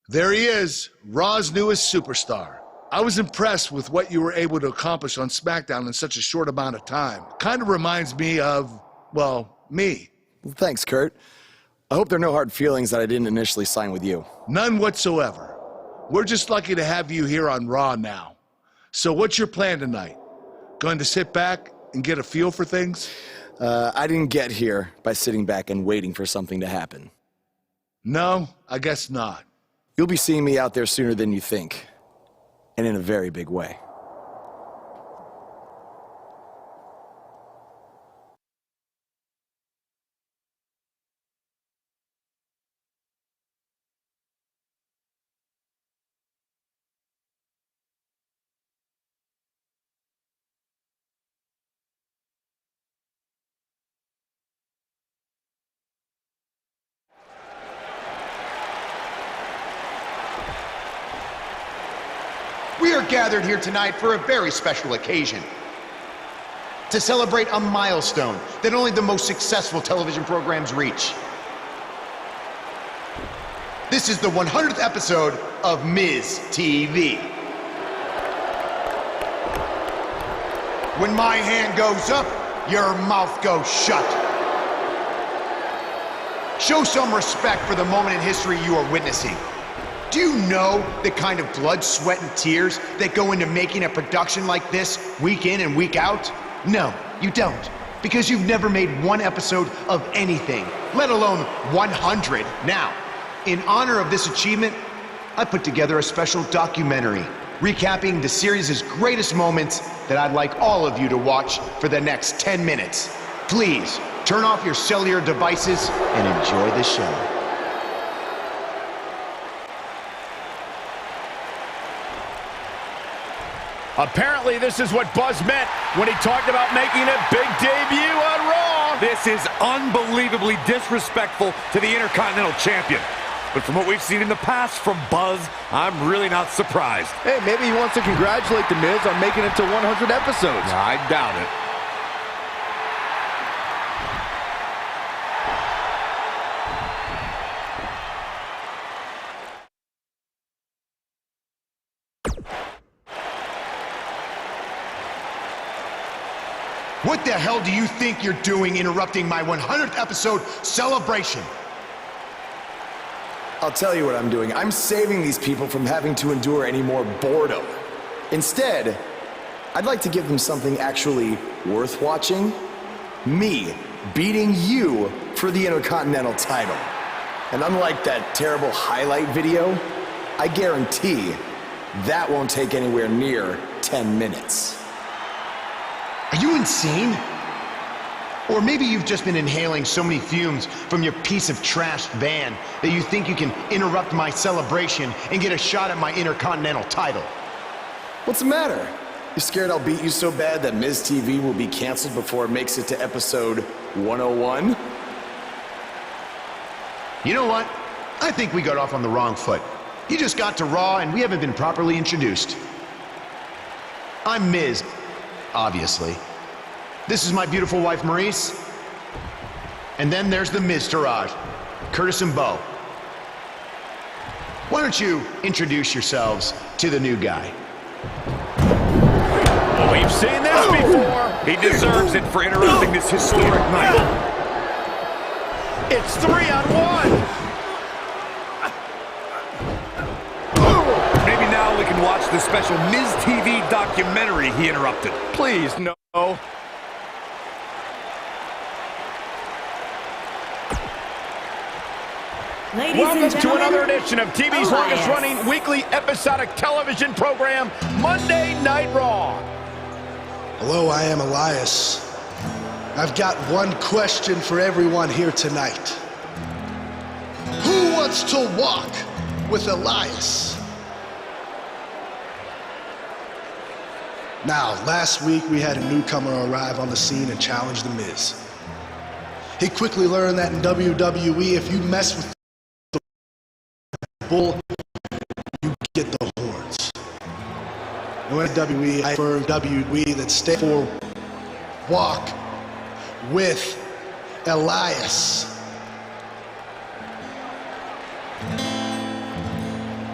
There he is, Raw's newest superstar. I was impressed with what you were able to accomplish on SmackDown in such a short amount of time. Kind of reminds me of, well, me. Well, thanks, Kurt. I hope there are no hard feelings that I didn't initially sign with you. None whatsoever. We're just lucky to have you here on Raw now. So what's your plan tonight? Going to sit back and get a feel for things? I didn't get here by sitting back and waiting for something to happen. No, I guess not. You'll be seeing me out there sooner than you think, and in a very big way. We are gathered here tonight for a very special occasion. To celebrate a milestone that only the most successful television programs reach. This is the 100th episode of Miz TV. When my hand goes up, your mouth goes shut. Show some respect for the moment in history you are witnessing. Do you know the kind of blood, sweat, and tears that go into making a production like this week in and week out? No, you don't. Because you've never made one episode of anything, let alone 100. Now, in honor of this achievement, I put together a special documentary recapping the series' greatest moments that I'd like all of you to watch for the next 10 minutes. Please, turn off your cellular devices and enjoy the show. Apparently, this is what Buzz meant when he talked about making a big debut on Raw. This is unbelievably disrespectful to the Intercontinental Champion. But from what we've seen in the past from Buzz, I'm really not surprised. Hey, maybe he wants to congratulate The Miz on making it to 100 episodes. I doubt it. What the hell do you think you're doing interrupting my 100th episode celebration? I'll tell you what I'm doing. I'm saving these people from having to endure any more boredom. Instead, I'd like to give them something actually worth watching. Me beating you for the Intercontinental title. And unlike that terrible highlight video, I guarantee that won't take anywhere near 10 minutes. Are you insane? Or maybe you've just been inhaling so many fumes from your piece of trash van that you think you can interrupt my celebration and get a shot at my Intercontinental title. What's the matter? You scared I'll beat you so bad that Miz TV will be canceled before it makes it to episode 101? You know what? I think we got off on the wrong foot. You just got to Raw and we haven't been properly introduced. I'm Miz, obviously. This is my beautiful wife, Maurice. And then there's the Miztourage, Curtis and Bo. Why don't you introduce yourselves to the new guy? We've seen this before. He deserves it for interrupting this historic night. It's 3-on-1. Maybe now we can watch the special Miz TV documentary he interrupted. Please, no. Welcome to another edition of TV's longest-running weekly episodic television program, Monday Night Raw. Hello, I am Elias. I've got one question for everyone here tonight. Who wants to walk with Elias? Now, last week we had a newcomer arrive on the scene and challenge The Miz. He quickly learned that in WWE, if you mess with the bull, you get the horns. And when WWE, I prefer WWE that stay for walk with Elias.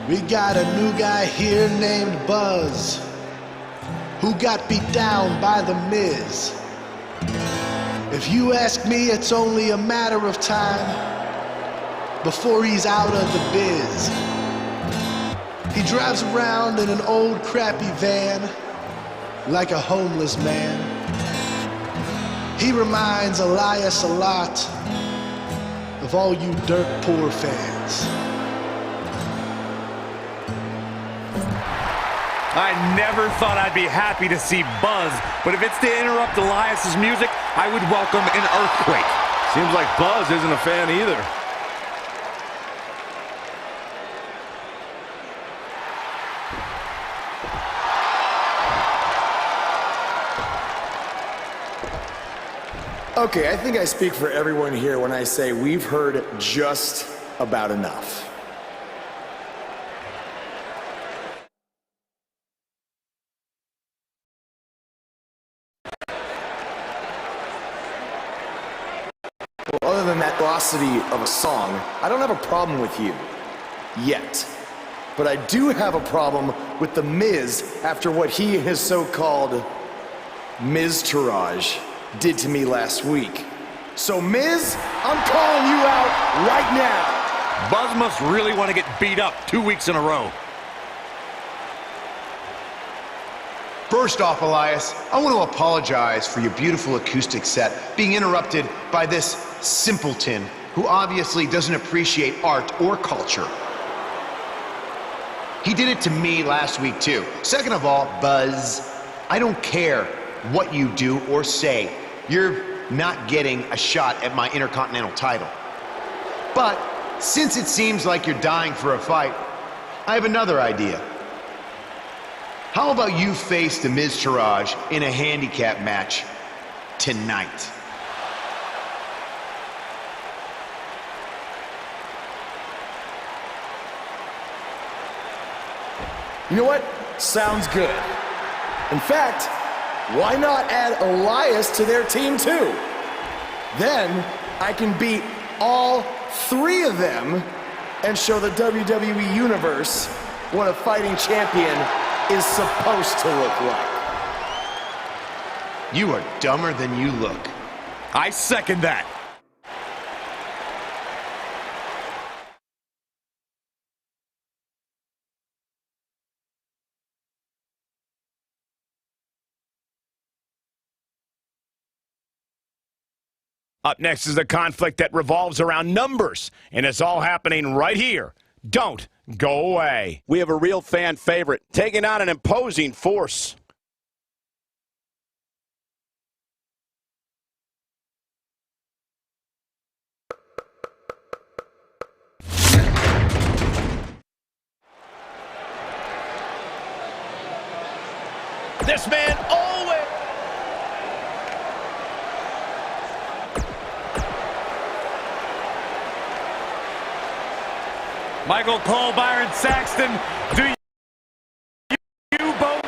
We got a new guy here named Buzz, who got beat down by The Miz. If you ask me, it's only a matter of time before he's out of the biz. He drives around in an old crappy van like a homeless man. He reminds Elias a lot of all you dirt poor fans. I never thought I'd be happy to see Buzz, but if it's to interrupt Elias's music, I would welcome an earthquake. Seems like Buzz isn't a fan either. Okay, I think I speak for everyone here when I say we've heard just about enough. Well, other than that velocity of a song, I don't have a problem with you. Yet. But I do have a problem with The Miz after what he and his so-called Miz-tourage did to me last week. So Miz, I'm calling you out right now. Buzz must really want to get beat up 2 weeks in a row. First off, Elias, I want to apologize for your beautiful acoustic set being interrupted by this simpleton who obviously doesn't appreciate art or culture. He did it to me last week too. Second of all, Buzz, I don't care what you do or say. You're not getting a shot at my Intercontinental title. But since it seems like you're dying for a fight, I have another idea. How about you face the Miz-tourage in a handicap match tonight? You know what? Sounds good. In fact, why not add Elias to their team too? Then I can beat all three of them and show the WWE Universe what a fighting champion is supposed to look like. You are dumber than you look. I second that. Up next is a conflict that revolves around numbers, and it's all happening right here. Don't go away. We have a real fan favorite taking on an imposing force. This man always... Michael Cole, Byron Saxton, do you both?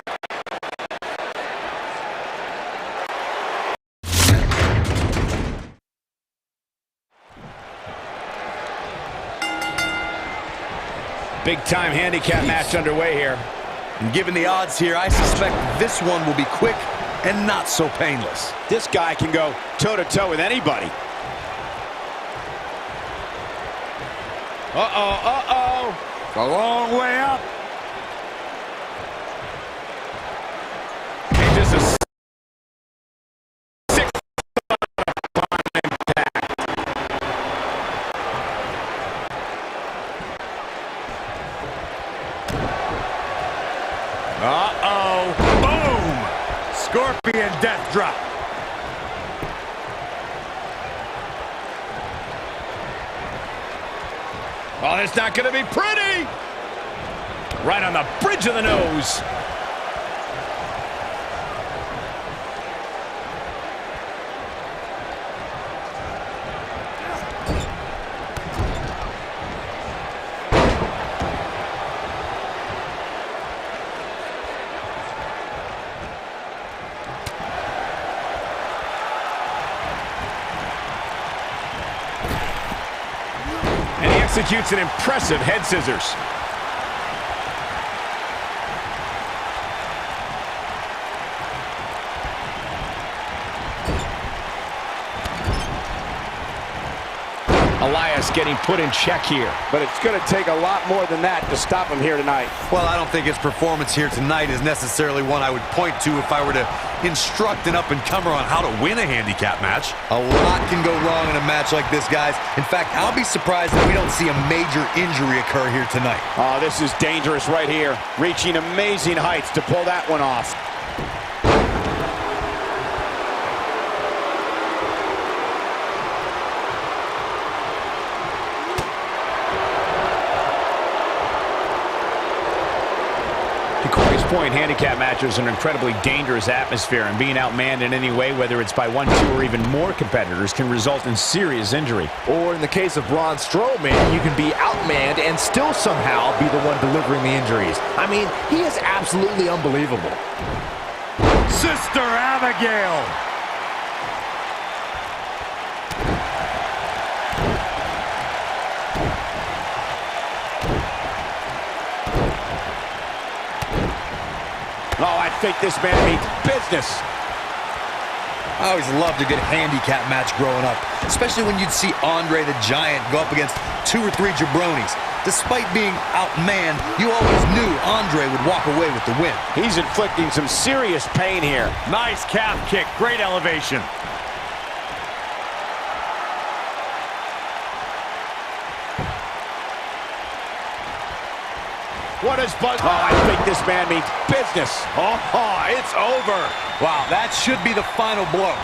Big-time handicap match underway here. And given the odds here, I suspect this one will be quick and not so painless. This guy can go toe-to-toe with anybody. Uh-oh. A long way up. And just a sick impact. Uh-oh. Boom! Scorpion death drop. Oh, it's not going to be pretty. Right on the bridge of the nose. And he executes an impressive head scissors. Elias getting put in check here. But it's going to take a lot more than that to stop him here tonight. Well, I don't think his performance here tonight is necessarily one I would point to if I were to instruct an up-and-comer on how to win a handicap match. A lot can go wrong in a match like this, guys. In fact, I'll be surprised if we don't see a major injury occur here tonight. Oh, this is dangerous right here. Reaching amazing heights to pull that one off. To Corey's point, handicap matches are an incredibly dangerous atmosphere, and being outmanned in any way, whether it's by one, two, or even more competitors, can result in serious injury. Or in the case of Braun Strowman, you can be outmanned and still somehow be the one delivering the injuries. I mean, he is absolutely unbelievable. Sister Abigail. Oh, I think this man means business. I always loved a good handicap match growing up, especially when you'd see Andre the Giant go up against 2 or 3 jabronis. Despite being outmanned, you always knew Andre would walk away with the win. He's inflicting some serious pain here. Nice calf kick, great elevation. What is Buzz? Oh, I think this man means business. Oh, it's over. Wow, that should be the final blow.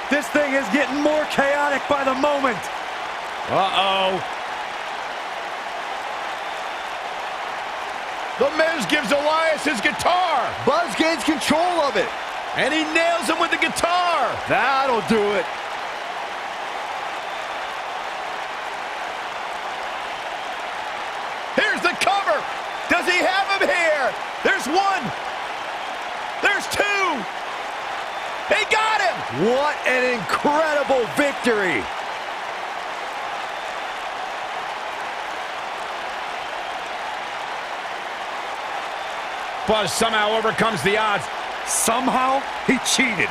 This thing is getting more chaotic by the moment. Uh-oh. The Miz gives Elias his guitar. Buzz gains control of it. And he nails him with the guitar. That'll do it. Here's the cover. Does he have him here? There's 1. There's 2. He got him. What an incredible victory. Buzz somehow overcomes the odds. Somehow, he cheated.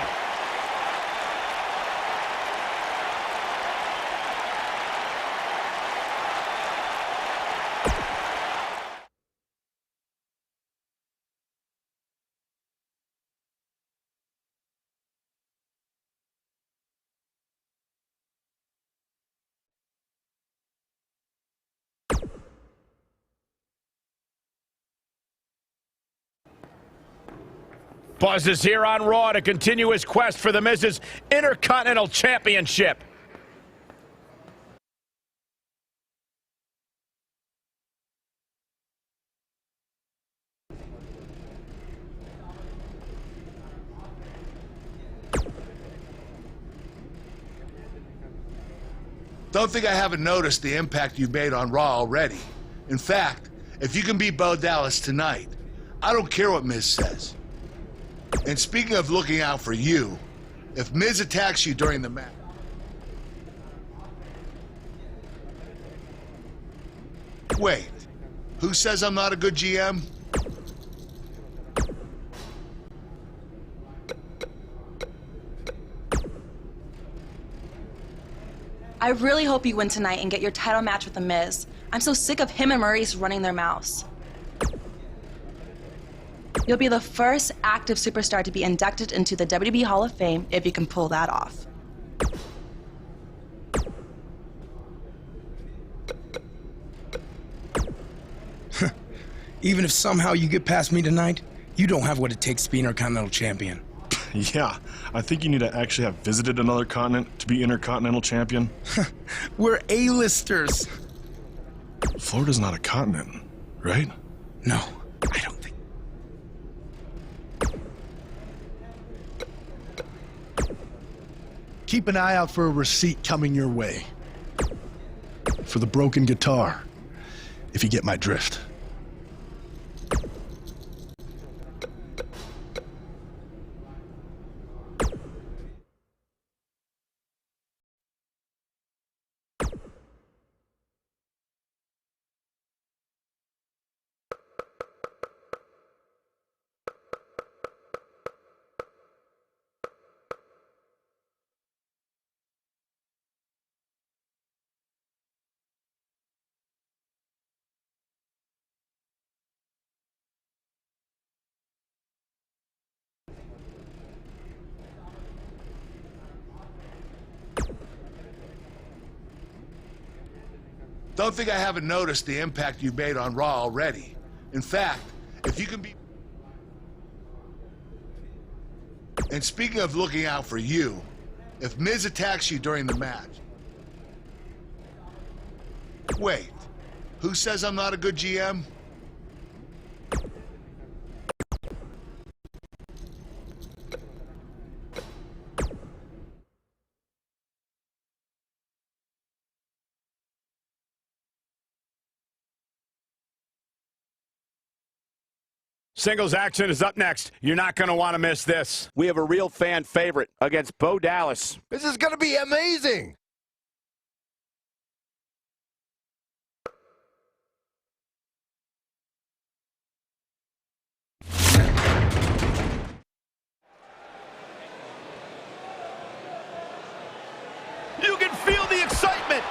Buzz is here on Raw to continue his quest for the Miz's Intercontinental Championship. Don't think I haven't noticed the impact you've made on Raw already. In fact, if you can beat Bo Dallas tonight, I don't care what Miz says. And speaking of looking out for you, if Miz attacks you during the match... Wait, who says I'm not a good GM? I really hope you win tonight and get your title match with The Miz. I'm so sick of him and Maurice running their mouths. You'll be the first active superstar to be inducted into the WWE Hall of Fame if you can pull that off. Even if somehow you get past me tonight, you don't have what it takes to be Intercontinental Champion. Yeah, I think you need to actually have visited another continent to be Intercontinental Champion. We're A-listers. Florida's not a continent, right? No, I don't think. Keep an eye out for a receipt coming your way. For the broken guitar, if you get my drift. Don't think I haven't noticed the impact you've made on Raw already. In fact, if you can be... And speaking of looking out for you, if Miz attacks you during the match... Wait, who says I'm not a good GM? Singles action is up next. You're not going to want to miss this. We have a real fan favorite against Bo Dallas. This is going to be amazing. You can feel the excitement.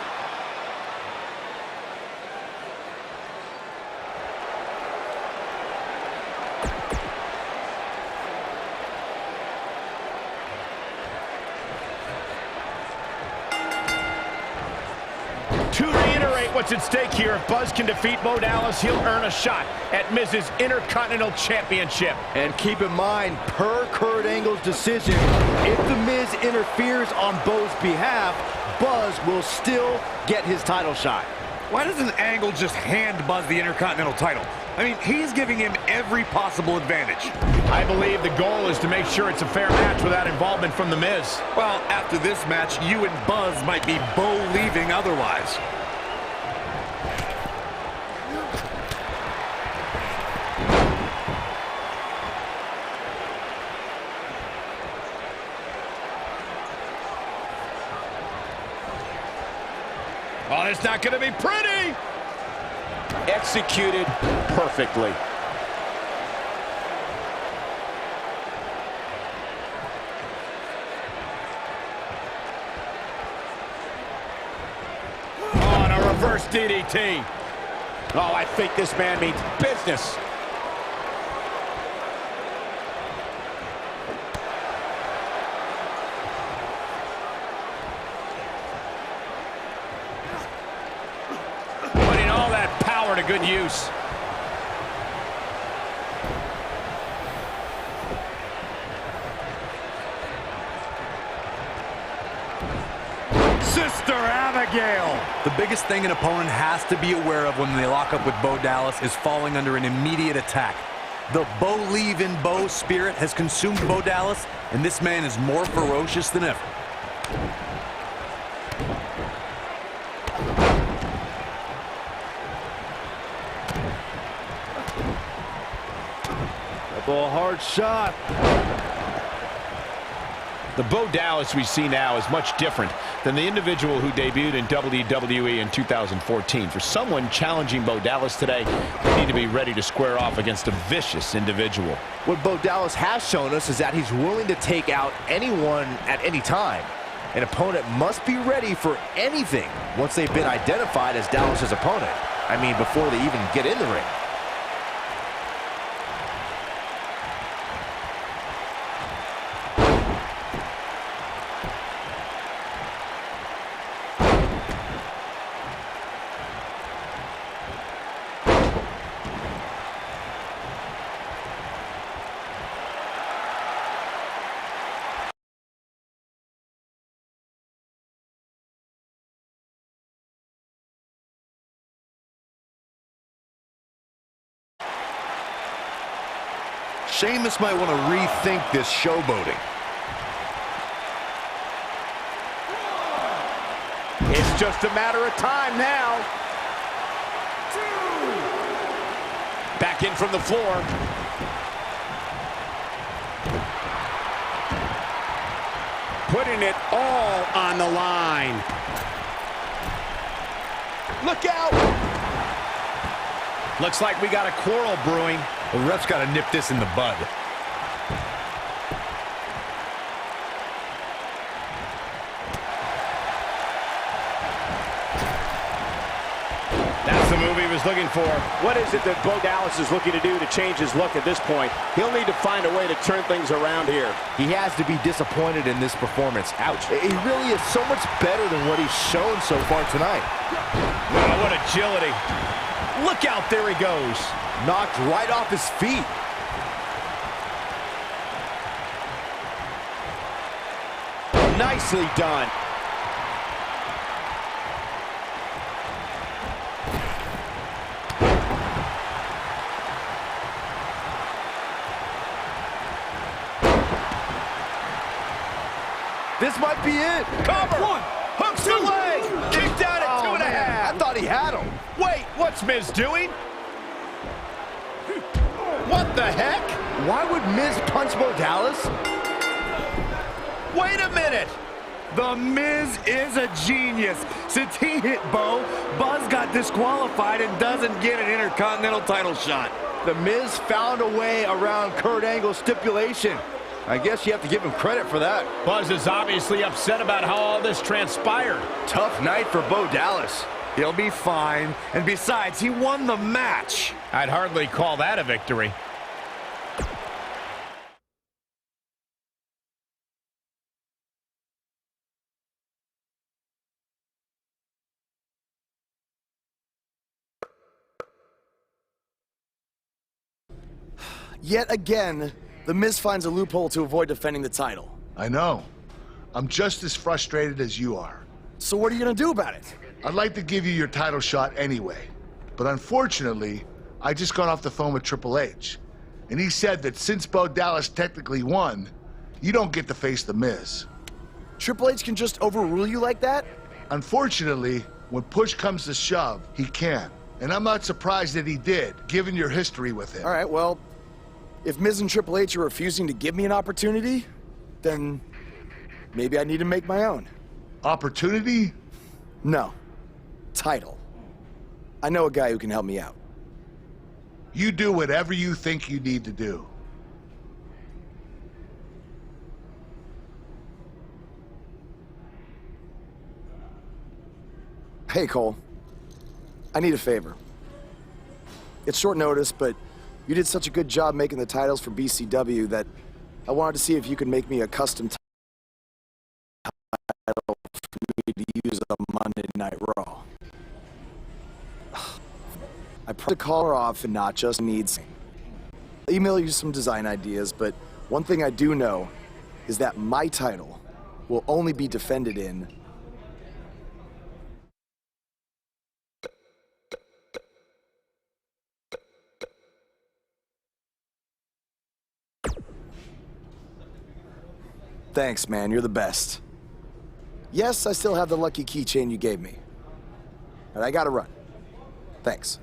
To reiterate what's at stake here, if Buzz can defeat Bo Dallas, he'll earn a shot at Miz's Intercontinental Championship. And keep in mind, per Kurt Angle's decision, if The Miz interferes on Bo's behalf, Buzz will still get his title shot. Why doesn't Angle just hand Buzz the Intercontinental title? I mean, he's giving him every possible advantage. I believe the goal is to make sure it's a fair match without involvement from The Miz. Well, after this match, you and Buzz might be Bo leaving otherwise. Oh, it's not going to be pretty. Executed perfectly. Oh, and a reverse DDT. Oh, I think this man means business. Putting all that power to good use. Sister Abigail! The biggest thing an opponent has to be aware of when they lock up with Bo Dallas is falling under an immediate attack. The Bo leave in Bo spirit has consumed Bo Dallas, and this man is more ferocious than ever. A hard shot. The Bo Dallas we see now is much different than the individual who debuted in WWE in 2014. For someone challenging Bo Dallas today, they need to be ready to square off against a vicious individual. What Bo Dallas has shown us is that he's willing to take out anyone at any time. An opponent must be ready for anything once they've been identified as Dallas's opponent. I mean, before they even get in the ring. Sheamus might want to rethink this showboating. It's just a matter of time now. Back in from the floor. Putting it all on the line. Look out! Looks like we got a quarrel brewing. The ref's got to nip this in the bud. That's the move he was looking for. What is it that Bo Dallas is looking to do to change his look at this point? He'll need to find a way to turn things around here. He has to be disappointed in this performance. Ouch. He really is so much better than what he's shown so far tonight. Wow, what agility. Look out, there he goes. Knocked right off his feet. Nicely done. This might be it. Cover. One. Hooks the leg. Kicked out at 2.5. I thought he had him. Wait, what's Miz doing? What the heck? Why would Miz punch Bo Dallas? Wait a minute. The Miz is a genius. Since he hit Bo, Buzz got disqualified and doesn't get an Intercontinental title shot. The Miz found a way around Kurt Angle's stipulation. I guess you have to give him credit for that. Buzz is obviously upset about how all this transpired. Tough night for Bo Dallas. He'll be fine. And besides, he won the match. I'd hardly call that a victory. Yet again, The Miz finds a loophole to avoid defending the title. I know. I'm just as frustrated as you are. So what are you gonna do about it? I'd like to give you your title shot anyway. But unfortunately, I just got off the phone with Triple H. And he said that since Bo Dallas technically won, you don't get to face The Miz. Triple H can just overrule you like that? Unfortunately, when push comes to shove, he can. And I'm not surprised that he did, given your history with him. All right, well, if Miz and Triple H are refusing to give me an opportunity, then maybe I need to make my own. Opportunity? No. Title. I know a guy who can help me out. You do whatever you think you need to do. Hey, Cole. I need a favor. It's short notice, but you did such a good job making the titles for BCW that I wanted to see if you could make me a custom title for me to use on Monday Night Raw. I probably call her off and not just needs. I'll email you some design ideas, but one thing I do know is that my title will only be defended in Thanks, man. You're the best. Yes, I still have the lucky keychain you gave me. But I gotta run. Thanks.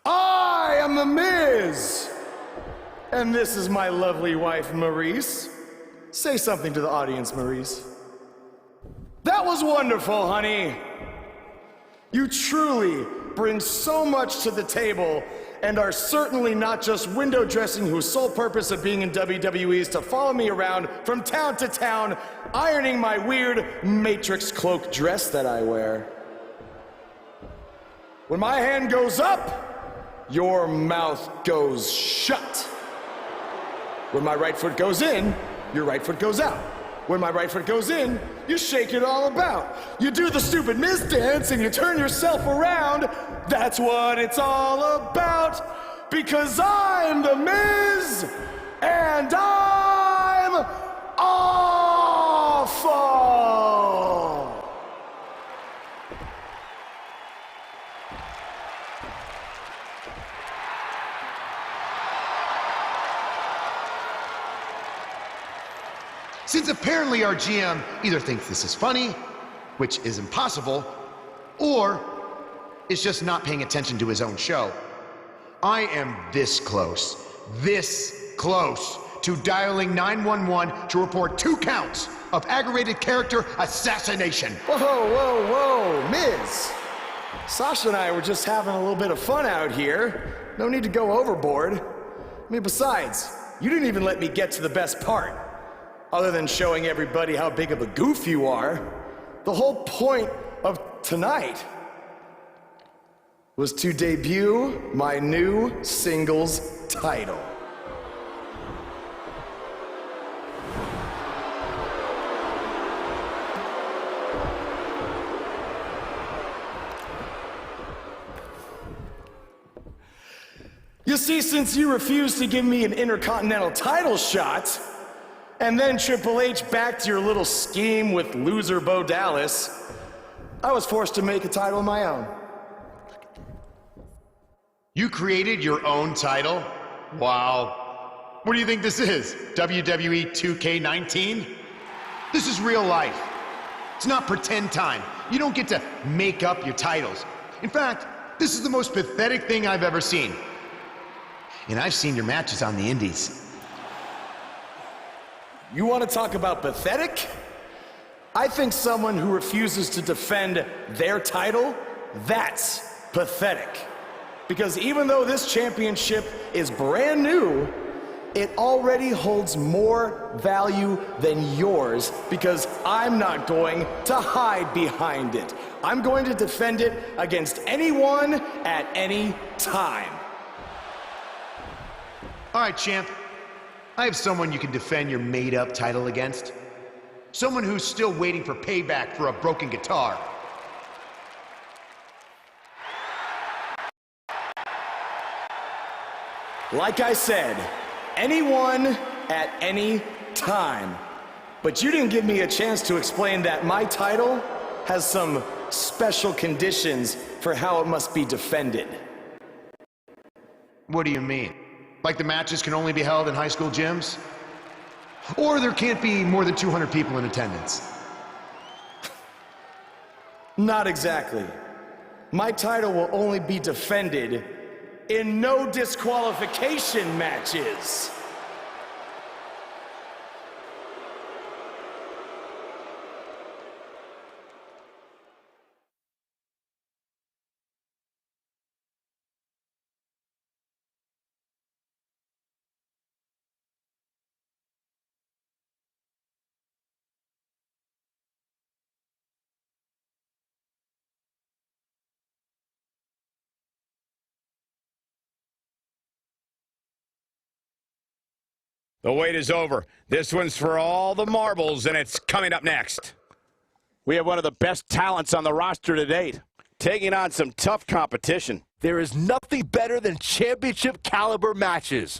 I am The Miz! And this is my lovely wife, Maurice. Say something to the audience, Maurice. That was wonderful, honey. You truly bring so much to the table and are certainly not just window dressing whose sole purpose of being in WWE is to follow me around from town to town, ironing my weird Matrix cloak dress that I wear. When my hand goes up, your mouth goes shut. When my right foot goes in, your right foot goes out. When my right foot goes in, you shake it all about. You do the stupid Miz dance and you turn yourself around. That's what it's all about. Because I'm The Miz, and I'm awful. Since apparently our GM either thinks this is funny, which is impossible, or is just not paying attention to his own show, I am this close to dialing 911 to report 2 counts of aggravated character assassination. Whoa, Miz. Sasha and I were just having a little bit of fun out here. No need to go overboard. I mean, besides, you didn't even let me get to the best part. Other than showing everybody how big of a goof you are, the whole point of tonight was to debut my new singles title. You see, since you refused to give me an Intercontinental title shot, and then Triple H backed your little scheme with loser Bo Dallas, I was forced to make a title of my own. You created your own title? Wow. What do you think this is? WWE 2K19? This is real life. It's not pretend time. You don't get to make up your titles. In fact, this is the most pathetic thing I've ever seen. And I've seen your matches on the indies. You want to talk about pathetic? I think someone who refuses to defend their title, that's pathetic. Because even though this championship is brand new, it already holds more value than yours because I'm not going to hide behind it. I'm going to defend it against anyone at any time. All right, champ. I have someone you can defend your made-up title against. Someone who's still waiting for payback for a broken guitar. Like I said, anyone at any time. But you didn't give me a chance to explain that my title has some special conditions for how it must be defended. What do you mean? Like the matches can only be held in high school gyms? Or there can't be more than 200 people in attendance? Not exactly. My title will only be defended in no disqualification matches. The wait is over. This one's for all the marbles, and it's coming up next. We have one of the best talents on the roster to date, taking on some tough competition. There is nothing better than championship caliber matches.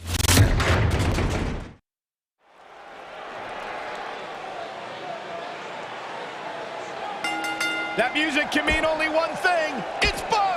That music can mean only one thing. It's buzz!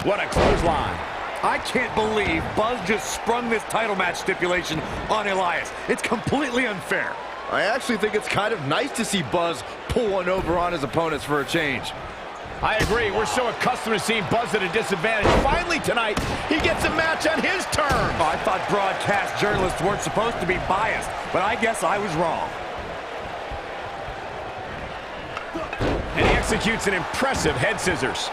What a clothesline. I can't believe Buzz just sprung this title match stipulation on Elias. It's completely unfair. I actually think it's kind of nice to see Buzz pull one over on his opponents for a change. I agree. We're so accustomed to seeing Buzz at a disadvantage. Finally tonight, he gets a match on his terms. Oh, I thought broadcast journalists weren't supposed to be biased, but I guess I was wrong. And he executes an impressive head scissors.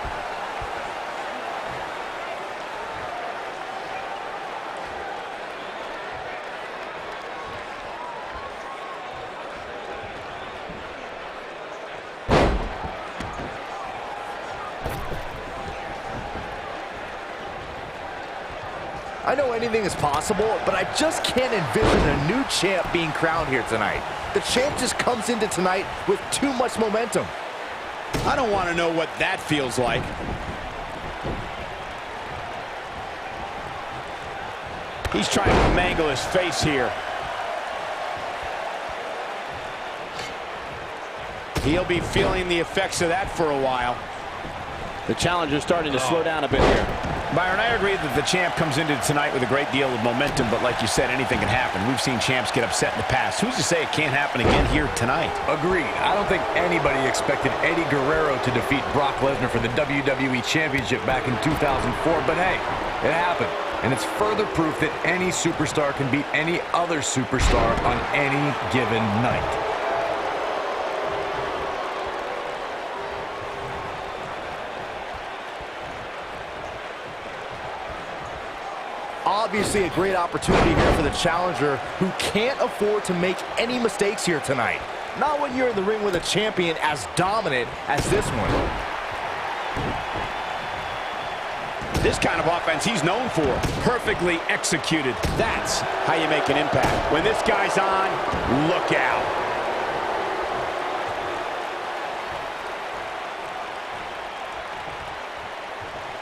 I know anything is possible, but I just can't envision a new champ being crowned here tonight. The champ just comes into tonight with too much momentum. I don't want to know what that feels like. He's trying to mangle his face here. He'll be feeling the effects of that for a while. The challenger's starting to slow down a bit here. Byron, I agree that the champ comes into tonight with a great deal of momentum, but like you said, anything can happen. We've seen champs get upset in the past. Who's to say it can't happen again here tonight? Agreed. I don't think anybody expected Eddie Guerrero to defeat Brock Lesnar for the WWE Championship back in 2004, but hey, it happened. And it's further proof that any superstar can beat any other superstar on any given night. Obviously a great opportunity here for the challenger who can't afford to make any mistakes here tonight. Not when you're in the ring with a champion as dominant as this one. This kind of offense he's known for. Perfectly executed. That's how you make an impact. When this guy's on, look out.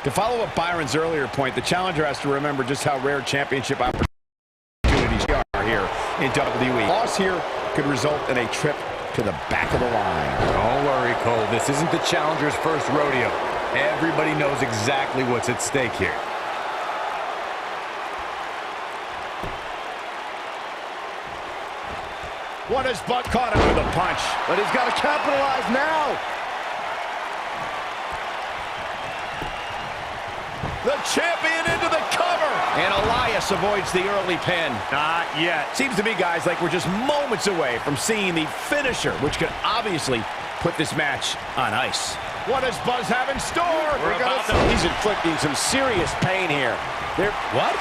To follow up Byron's earlier point, the challenger has to remember just how rare championship opportunities are here in WWE. Loss here could result in a trip to the back of the line. Don't worry, Cole. This isn't the challenger's first rodeo. Everybody knows exactly what's at stake here. What has Buck caught him with a punch? But he's got to capitalize now. The champion into the cover. And Elias avoids the early pin. Not yet. Seems to me, guys, like we're just moments away from seeing the finisher, which could obviously put this match on ice. What does Buzz have in store? He's inflicting some serious pain here. What?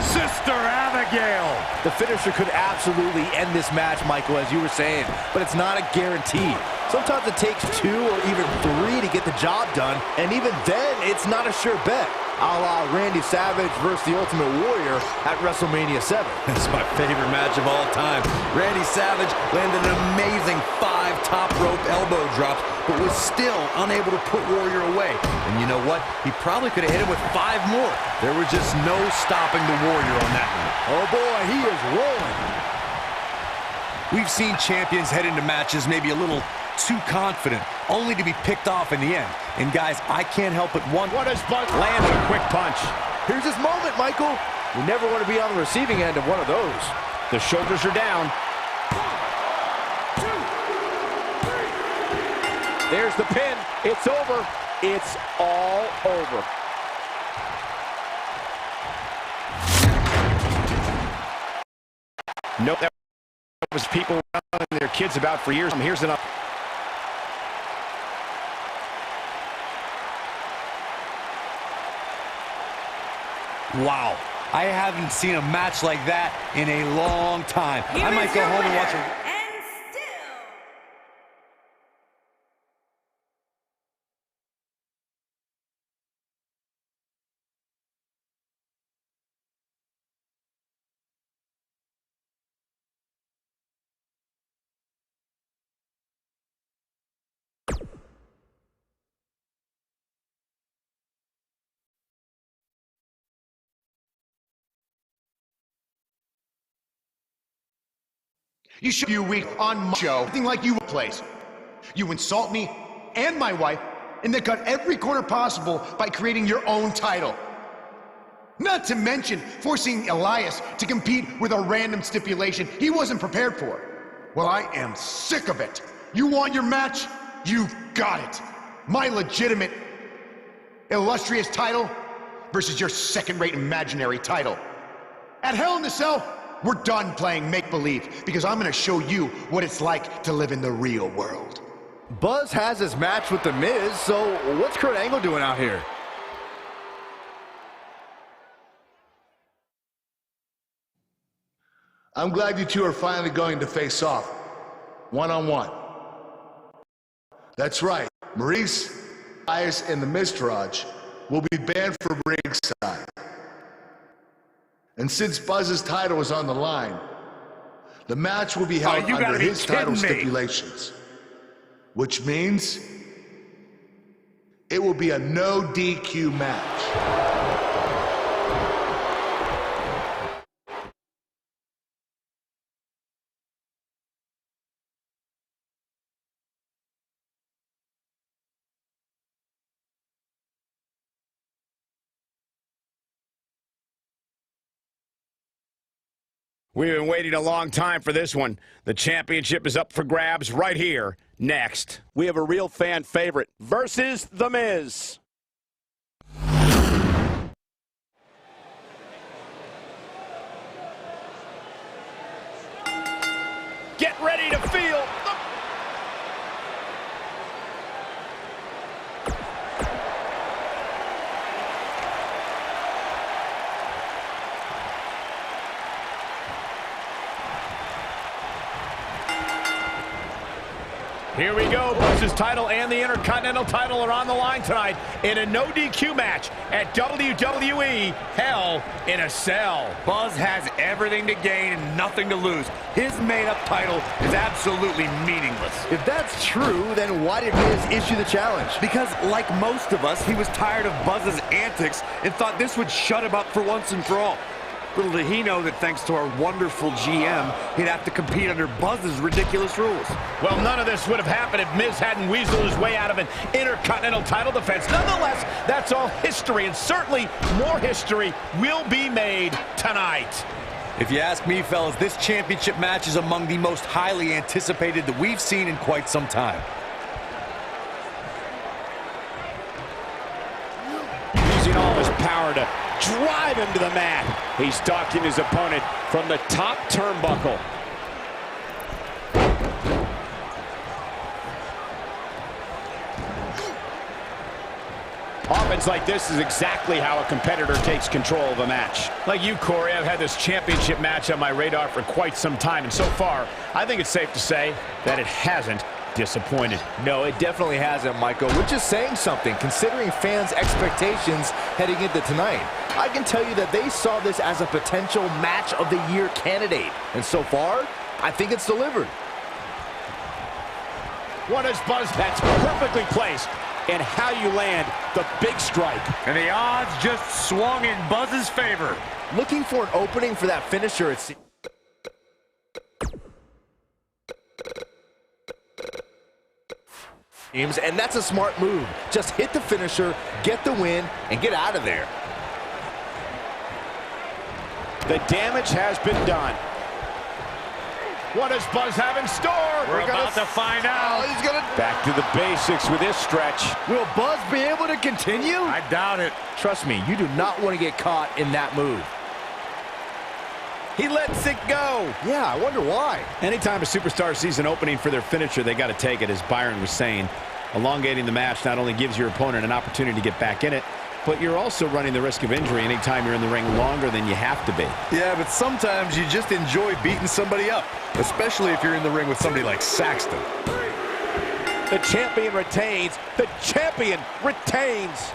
Sister Abigail. The finisher could absolutely end this match, Michael, as you were saying, but it's not a guarantee. Sometimes it takes 2 or even 3 to get the job done, and even then, it's not a sure bet. A la Randy Savage versus The Ultimate Warrior at WrestleMania 7. That's my favorite match of all time. Randy Savage landed an amazing 5 top rope elbow drops, but was still unable to put Warrior away. And you know what? He probably could have hit him with 5 more. There was just no stopping the Warrior on that one. Oh boy, he is rolling. We've seen champions head into matches maybe a little too confident, only to be picked off in the end. And guys, I can't help but wonder. What does Buzz land a quick punch? Here's his moment, Michael. You never want to be on the receiving end of one of those. The shoulders are down. There's the pin. It's over. It's all over. Nope, that was people running their kids about for years. Here's enough. Wow, I haven't seen a match like that in a long time. I might go home and watch it. You show you weak on my show, acting like you place. You insult me and my wife, and then cut every corner possible by creating your own title. Not to mention forcing Elias to compete with a random stipulation he wasn't prepared for. Well, I am sick of it. You want your match? You've got it. My legitimate, illustrious title versus your second-rate imaginary title. At Hell in a Cell, we're done playing make-believe because I'm gonna show you what it's like to live in the real world. Buzz has his match with The Miz, so what's Kurt Angle doing out here? I'm glad you two are finally going to face off, one-on-one. That's right, Maurice, Elias, and the Miztourage will be banned from ringside. And since Buzz's title is on the line, the match will be held under his title stipulations. Which means it will be a no DQ match. We've been waiting a long time for this one. The championship is up for grabs right here, next. We have a real fan favorite versus The Miz. Get ready to feel the... Here we go. Buzz's title and the Intercontinental title are on the line tonight in a no DQ match at WWE Hell in a Cell. Buzz has everything to gain and nothing to lose. His made-up title is absolutely meaningless. If that's true, then why did Miz issue the challenge? Because, like most of us, he was tired of Buzz's antics and thought this would shut him up for once and for all. Little did he know that thanks to our wonderful GM, he'd have to compete under Buzz's ridiculous rules. Well, none of this would have happened if Miz hadn't weaseled his way out of an Intercontinental title defense. Nonetheless, that's all history, and certainly more history will be made tonight. If you ask me, fellas, this championship match is among the most highly anticipated that we've seen in quite some time. Using all his power to drive him to the mat. He's stalking his opponent from the top turnbuckle. Offense like this is exactly how a competitor takes control of a match. Like you, Corey, I've had this championship match on my radar for quite some time, and so far, I think it's safe to say that it hasn't disappointed. No, it definitely hasn't, Michael, which is saying something, considering fans' expectations heading into tonight. I can tell you that they saw this as a potential match of the year candidate, and so far, I think it's delivered. What is Buzz? That's perfectly placed. And how you land the big strike. And the odds just swung in Buzz's favor. Looking for an opening for that finisher, it seems, and that's a smart move. Just hit the finisher, get the win, and get out of there. The damage has been done. What does Buzz have in store? We're about to find out. Oh, he's gonna... Back to the basics with this stretch. Will Buzz be able to continue? I doubt it. Trust me, you do not want to get caught in that move. He lets it go. Yeah, I wonder why. Anytime a superstar sees an opening for their finisher, they got to take it, as Byron was saying. Elongating the match not only gives your opponent an opportunity to get back in it, but you're also running the risk of injury anytime you're in the ring longer than you have to be. Yeah, but sometimes you just enjoy beating somebody up, especially if you're in the ring with somebody like Saxton. The champion retains. The champion retains.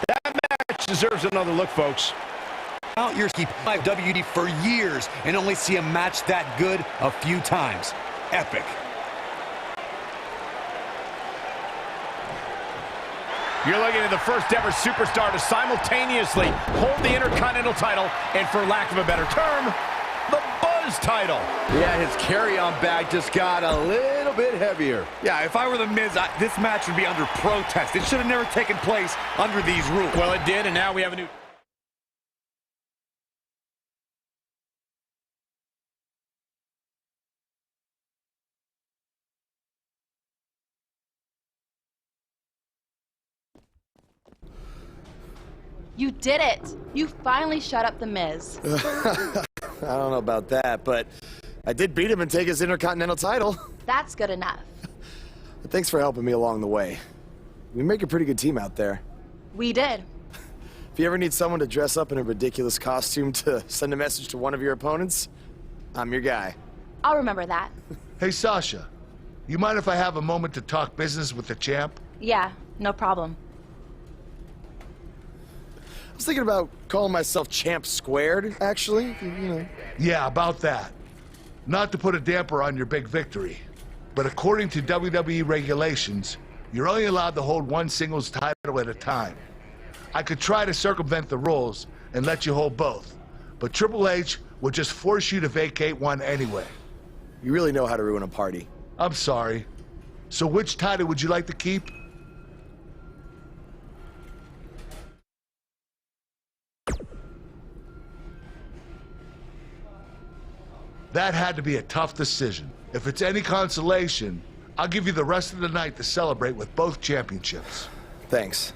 That match deserves another look, folks. Out your keep WD for years and only see a match that good a few times. Epic. You're looking at the first ever superstar to simultaneously hold the Intercontinental title and, for lack of a better term, the Buzz title. Yeah, his carry-on bag just got a little bit heavier. Yeah, if I were The Miz, this match would be under protest. It should have never taken place under these rules. Well, it did, and now we have a new... You did it! You finally shut up the Miz. I don't know about that, but I did beat him and take his Intercontinental title. That's good enough. But thanks for helping me along the way. We make a pretty good team out there. We did. If you ever need someone to dress up in a ridiculous costume to send a message to one of your opponents, I'm your guy. I'll remember that. Hey, Sasha, you mind if I have a moment to talk business with the champ? Yeah, no problem. I was thinking about calling myself Champ Squared, actually, you know. Yeah, about that. Not to put a damper on your big victory, but according to WWE regulations, you're only allowed to hold one singles title at a time. I could try to circumvent the rules and let you hold both, but Triple H would just force you to vacate one anyway. You really know how to ruin a party. I'm sorry. So which title would you like to keep? That had to be a tough decision. If it's any consolation, I'll give you the rest of the night to celebrate with both championships. Thanks.